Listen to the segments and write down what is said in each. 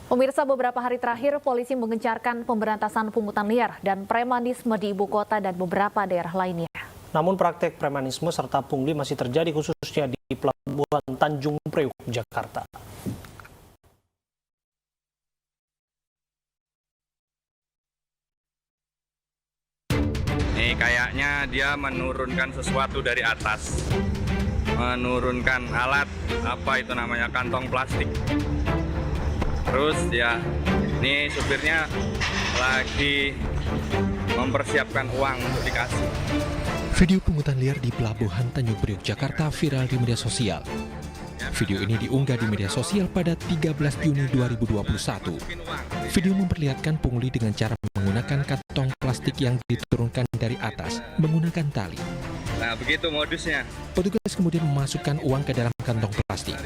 Pemirsa, beberapa hari terakhir polisi mengencarkan pemberantasan pungutan liar dan premanisme di ibu kota dan beberapa daerah lainnya. Namun praktek premanisme serta pungli masih terjadi khususnya di Pelabuhan Tanjung Priok, Jakarta. Ini kayaknya dia menurunkan sesuatu dari atas. Menurunkan alat, apa itu namanya, kantong plastik. Terus ya, ini supirnya lagi mempersiapkan uang untuk dikasih. Video pungutan liar di Pelabuhan Tanjung Priok, Jakarta viral di media sosial. Video ini diunggah di media sosial pada 13 Juni 2021. Video memperlihatkan pungli dengan cara menggunakan kantong plastik yang diturunkan dari atas menggunakan tali. Nah, begitu modusnya. Petugas kemudian memasukkan uang ke dalam kantong plastik.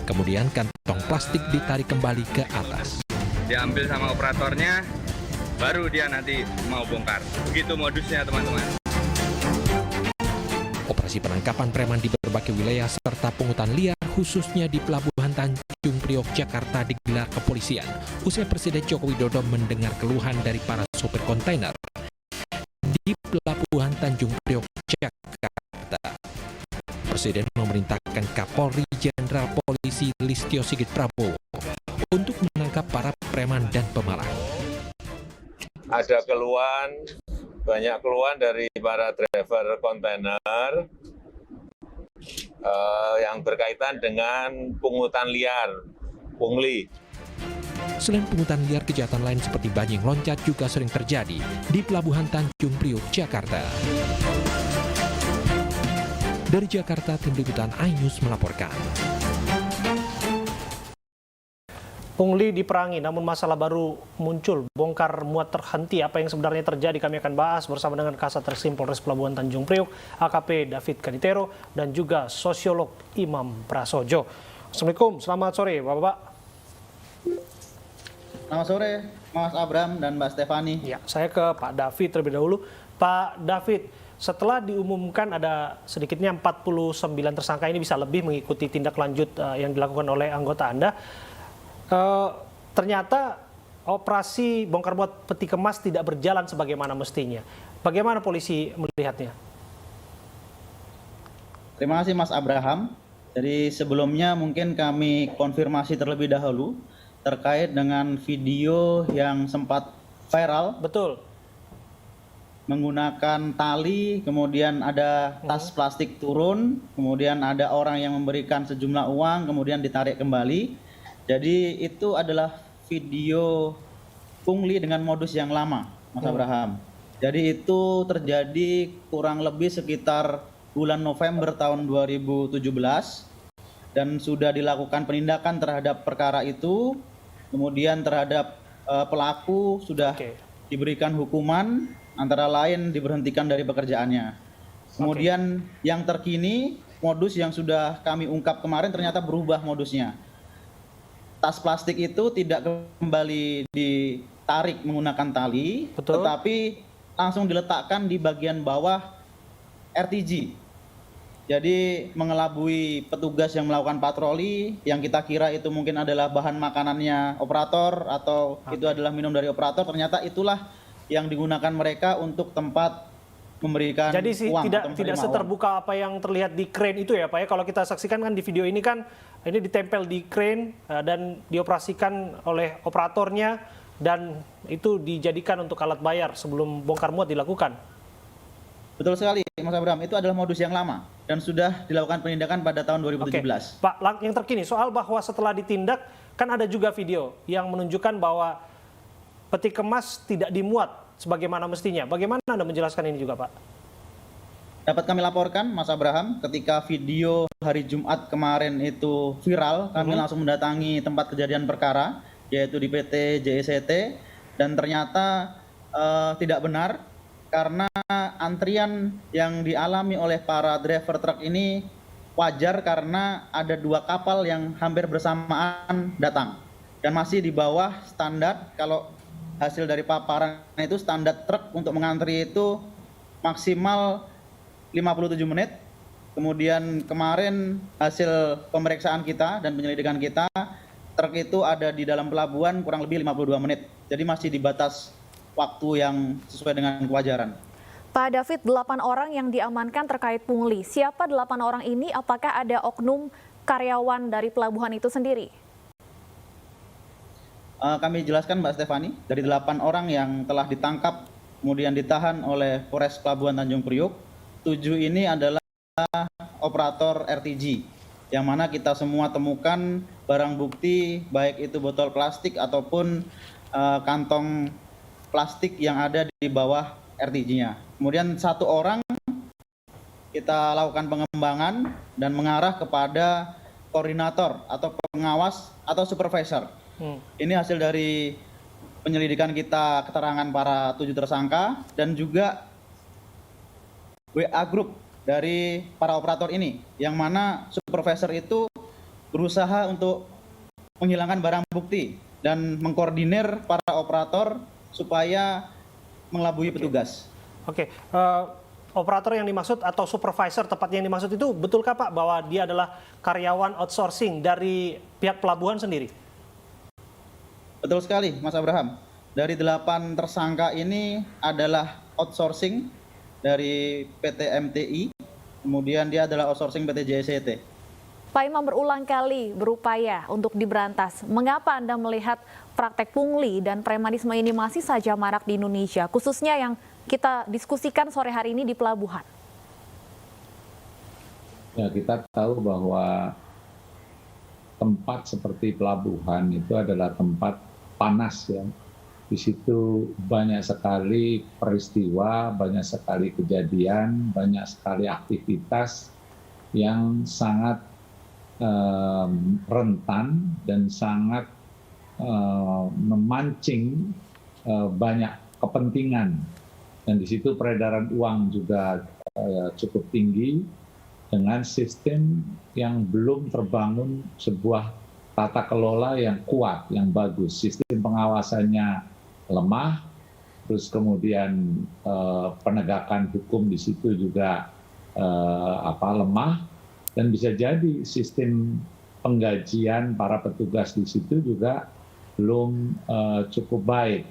Kemudian kantong plastik ditarik kembali ke atas. Diambil sama operatornya, baru dia nanti mau bongkar. Begitu modusnya, teman-teman. Operasi penangkapan preman di berbagai wilayah serta pungutan liar khususnya di Pelabuhan Tanjung Priok, Jakarta digelar kepolisian usai Presiden Joko Widodo mendengar keluhan dari para sopir kontainer di Pelabuhan Tanjung Priok, Jakarta. Presiden memerintahkan Kapolri Jenderal Polisi Listio Sigit Prabowo untuk menangkap para preman dan pemalang. Ada keluhan, banyak keluhan dari para driver kontainer yang berkaitan dengan pungutan liar, pungli. Selain pungutan liar, kejahatan lain seperti banjing loncat juga sering terjadi di Pelabuhan Tanjung Priok, Jakarta. Dari Jakarta, tim liputan iNews melaporkan. Pungli diperangi, namun masalah baru muncul. Bongkar muat terhenti. Apa yang sebenarnya terjadi kami akan bahas bersama dengan Kasat Reskrim Polres Pelabuhan Tanjung Priok, AKP David Kaditero, dan juga sosiolog Imam Prasojo. Assalamualaikum, selamat sore Bapak-Bapak. Selamat sore Mas Abram dan Mbak Stefani. Ya, saya ke Pak David terlebih dahulu. Pak David, setelah diumumkan ada sedikitnya 49 tersangka ini bisa lebih mengikuti tindak lanjut yang dilakukan oleh anggota Anda. Ternyata operasi bongkar muat peti kemas tidak berjalan sebagaimana mestinya. Bagaimana polisi melihatnya? Terima kasih Mas Abraham. Jadi sebelumnya mungkin kami konfirmasi terlebih dahulu terkait dengan video yang sempat viral. Betul. Menggunakan tali, kemudian ada tas plastik turun, kemudian ada orang yang memberikan sejumlah uang, kemudian ditarik kembali. Jadi itu adalah video pungli dengan modus yang lama, Mas Abraham. Jadi itu terjadi kurang lebih sekitar bulan November tahun 2017 dan sudah dilakukan penindakan terhadap perkara itu. Kemudian terhadap pelaku sudah diberikan hukuman, antara lain diberhentikan dari pekerjaannya. Kemudian yang terkini, modus yang sudah kami ungkap kemarin ternyata berubah modusnya. Tas plastik itu tidak kembali ditarik menggunakan tali, tetapi langsung diletakkan di bagian bawah RTG. Jadi mengelabui petugas yang melakukan patroli, yang kita kira itu mungkin adalah bahan makanannya operator atau itu adalah minum dari operator, ternyata itulah yang digunakan mereka untuk tempat memberikan jadi uang. Jadi tidak seterbuka apa yang terlihat di crane itu ya Pak ya. Kalau kita saksikan kan di video ini kan ini ditempel di crane dan dioperasikan oleh operatornya dan itu dijadikan untuk alat bayar sebelum bongkar muat dilakukan. Betul sekali Mas Abram, itu adalah modus yang lama dan sudah dilakukan penindakan pada tahun 2017. Pak, yang terkini soal bahwa setelah ditindak kan ada juga video yang menunjukkan bahwa peti kemas tidak dimuat sebagaimana mestinya. Bagaimana Anda menjelaskan ini juga, Pak? Dapat kami laporkan, Mas Abraham, ketika video hari Jumat kemarin itu viral, kami langsung mendatangi tempat kejadian perkara, yaitu di PT JST, dan ternyata tidak benar, karena antrian yang dialami oleh para driver truk ini wajar karena ada 2 kapal yang hampir bersamaan datang. Dan masih di bawah standar, kalau hasil dari paparan itu standar truk untuk mengantri itu maksimal 57 menit. Kemudian kemarin hasil pemeriksaan kita dan penyelidikan kita truk itu ada di dalam pelabuhan kurang lebih 52 menit. Jadi masih di batas waktu yang sesuai dengan kewajaran. Pak David, 8 orang yang diamankan terkait pungli. Siapa 8 orang ini? Apakah ada oknum karyawan dari pelabuhan itu sendiri? Kami jelaskan Mbak Stefani, dari 8 orang yang telah ditangkap kemudian ditahan oleh Polres Pelabuhan Tanjung Priok, 7 ini adalah operator RTG, yang mana kita semua temukan barang bukti baik itu botol plastik ataupun kantong plastik yang ada di bawah RTG-nya. Kemudian 1 orang kita lakukan pengembangan dan mengarah kepada koordinator atau pengawas atau supervisor. Ini hasil dari penyelidikan kita, keterangan para 7 tersangka dan juga WA group dari para operator ini, yang mana supervisor itu berusaha untuk menghilangkan barang bukti dan mengkoordinir para operator supaya mengelabui petugas. Oke, operator yang dimaksud atau supervisor tepatnya yang dimaksud itu betulkah Pak bahwa dia adalah karyawan outsourcing dari pihak pelabuhan sendiri? Betul sekali, Mas Abraham. Dari 8 tersangka ini adalah outsourcing dari PT MTI, kemudian dia adalah outsourcing PT JST. Pak Imam berulang kali berupaya untuk diberantas. Mengapa Anda melihat praktek pungli dan premanisme ini masih saja marak di Indonesia, khususnya yang kita diskusikan sore hari ini di pelabuhan? Ya, kita tahu bahwa tempat seperti pelabuhan itu adalah tempat panas ya. Di situ banyak sekali peristiwa, banyak sekali kejadian, banyak sekali aktivitas yang sangat rentan dan sangat memancing banyak kepentingan. Dan di situ peredaran uang juga cukup tinggi dengan sistem yang belum terbangun sebuah tata kelola yang kuat, yang bagus. Sistem pengawasannya lemah, terus kemudian penegakan hukum di situ juga lemah, dan bisa jadi sistem penggajian para petugas di situ juga belum cukup baik,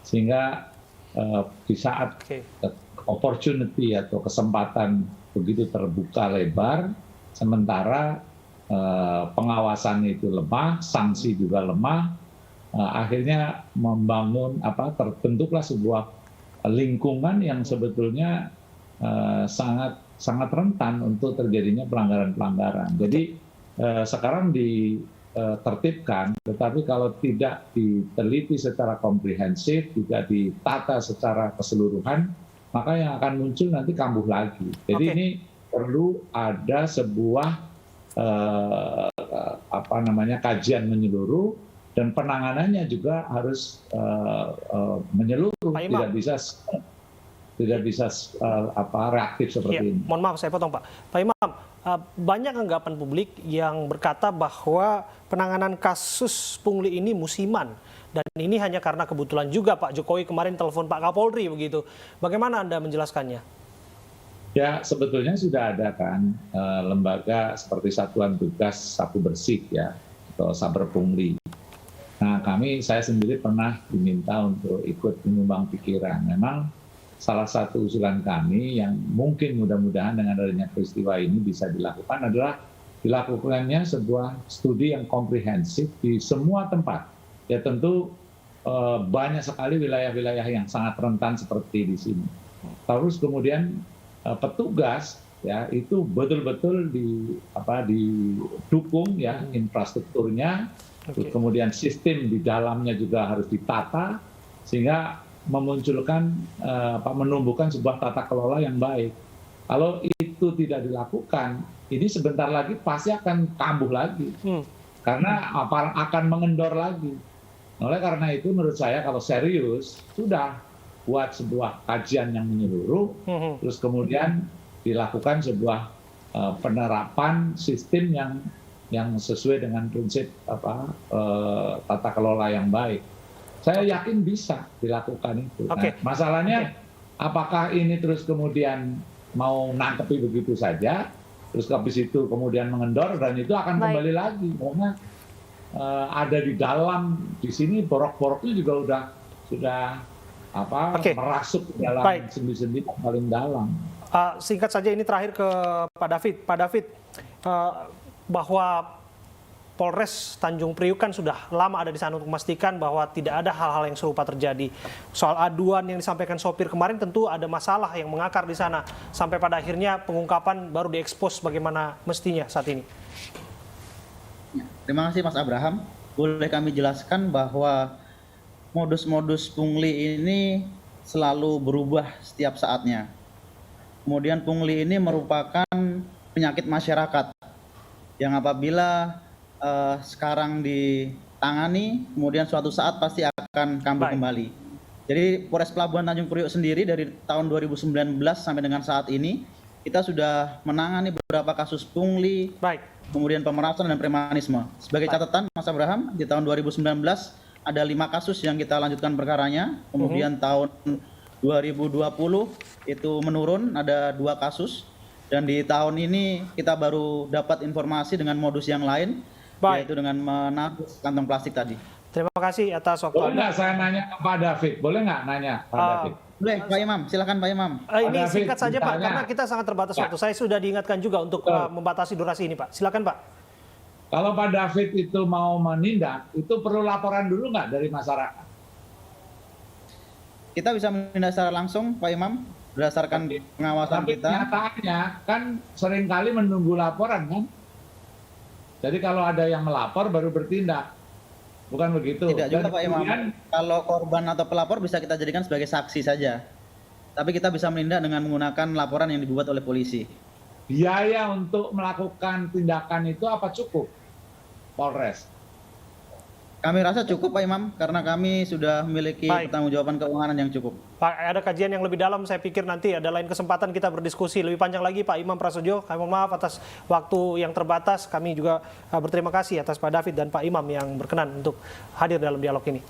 sehingga di saat opportunity atau kesempatan begitu terbuka lebar, sementara pengawasan itu lemah, sanksi juga lemah, akhirnya terbentuklah sebuah lingkungan yang sebetulnya sangat rentan untuk terjadinya pelanggaran-pelanggaran. Jadi sekarang ditertibkan, tetapi kalau tidak diteliti secara komprehensif, tidak ditata secara keseluruhan, maka yang akan muncul nanti kambuh lagi. Jadi ini perlu ada sebuah kajian menyeluruh, dan penanganannya juga harus menyeluruh, tidak bisa reaktif seperti ini. Mohon maaf saya potong Pak. Pak Imam, banyak anggapan publik yang berkata bahwa penanganan kasus pungli ini musiman, dan ini hanya karena kebetulan juga Pak Jokowi kemarin telepon Pak Kapolri begitu. Bagaimana Anda menjelaskannya? Ya, sebetulnya sudah ada kan lembaga seperti Satuan Tugas Sapu Bersih ya, atau Saber Pungli. Nah, saya sendiri pernah diminta untuk ikut menyumbang pikiran. Memang salah satu usulan kami yang mungkin mudah-mudahan dengan adanya peristiwa ini bisa dilakukan adalah dilakukannya sebuah studi yang komprehensif di semua tempat. Ya tentu banyak sekali wilayah-wilayah yang sangat rentan seperti di sini. Terus kemudian petugas ya itu betul-betul didukung ya infrastrukturnya, kemudian sistem di dalamnya juga harus ditata sehingga menumbuhkan sebuah tata kelola yang baik. Kalau itu tidak dilakukan, ini sebentar lagi pasti akan kambuh lagi, karena akan mengendor lagi. Oleh karena itu menurut saya kalau serius sudah buat sebuah kajian yang menyeluruh, terus kemudian dilakukan sebuah penerapan sistem yang sesuai dengan prinsip tata kelola yang baik. Saya yakin bisa dilakukan itu. Nah, masalahnya apakah ini terus kemudian mau nangkepi begitu saja, terus habis itu kemudian mengendor dan itu akan kembali lagi. Karena ada di dalam, di sini borok-boroknya juga sudah merasuk ke dalam sendi-sendi paling dalam. Singkat saja ini terakhir ke Pak David. Pak David, bahwa Polres Tanjung Priuk kan sudah lama ada di sana untuk memastikan bahwa tidak ada hal-hal yang serupa terjadi. Soal aduan yang disampaikan sopir kemarin tentu ada masalah yang mengakar di sana. Sampai pada akhirnya pengungkapan baru diekspos bagaimana mestinya saat ini. Terima kasih Mas Abraham. Boleh kami jelaskan bahwa modus-modus pungli ini selalu berubah setiap saatnya. Kemudian pungli ini merupakan penyakit masyarakat yang apabila sekarang ditangani, kemudian suatu saat pasti akan kambuh kembali. Jadi Polres Pelabuhan Tanjung Priok sendiri dari tahun 2019 sampai dengan saat ini, kita sudah menangani beberapa kasus pungli, kemudian pemerasan dan premanisme. Sebagai catatan Mas Abraham, di tahun 2019 ada 5 kasus yang kita lanjutkan perkaranya, kemudian tahun 2020 itu menurun, ada 2 kasus, dan di tahun ini kita baru dapat informasi dengan modus yang lain, yaitu dengan menaruh kantong plastik tadi. Terima kasih atas waktu Boleh nggak saya nanya ke Pak David? Boleh nggak nanya Pak David? Boleh, Pak Imam. Silakan Pak Imam. Ini singkat saja Pak, karena kita sangat terbatas waktu. Saya sudah diingatkan juga untuk membatasi durasi ini Pak. Silakan Pak. Kalau Pak David itu mau menindak, itu perlu laporan dulu nggak dari masyarakat? Kita bisa menindak secara langsung Pak Imam, berdasarkan pengawasan kita. Tapi nyatanya kan seringkali menunggu laporan kan? Jadi kalau ada yang melapor baru bertindak, bukan begitu? Tidak juga Pak Imam. Kalau korban atau pelapor bisa kita jadikan sebagai saksi saja. Tapi kita bisa menindak dengan menggunakan laporan yang dibuat oleh polisi. Biaya untuk melakukan tindakan itu apa cukup, Polres? Kami rasa cukup Pak Imam, karena kami sudah memiliki pertanggungjawaban keuangan yang cukup. Pak, ada kajian yang lebih dalam, saya pikir nanti ada lain kesempatan kita berdiskusi lebih panjang lagi Pak Imam Prasojo. Kami mohon maaf atas waktu yang terbatas, kami juga berterima kasih atas Pak David dan Pak Imam yang berkenan untuk hadir dalam dialog ini.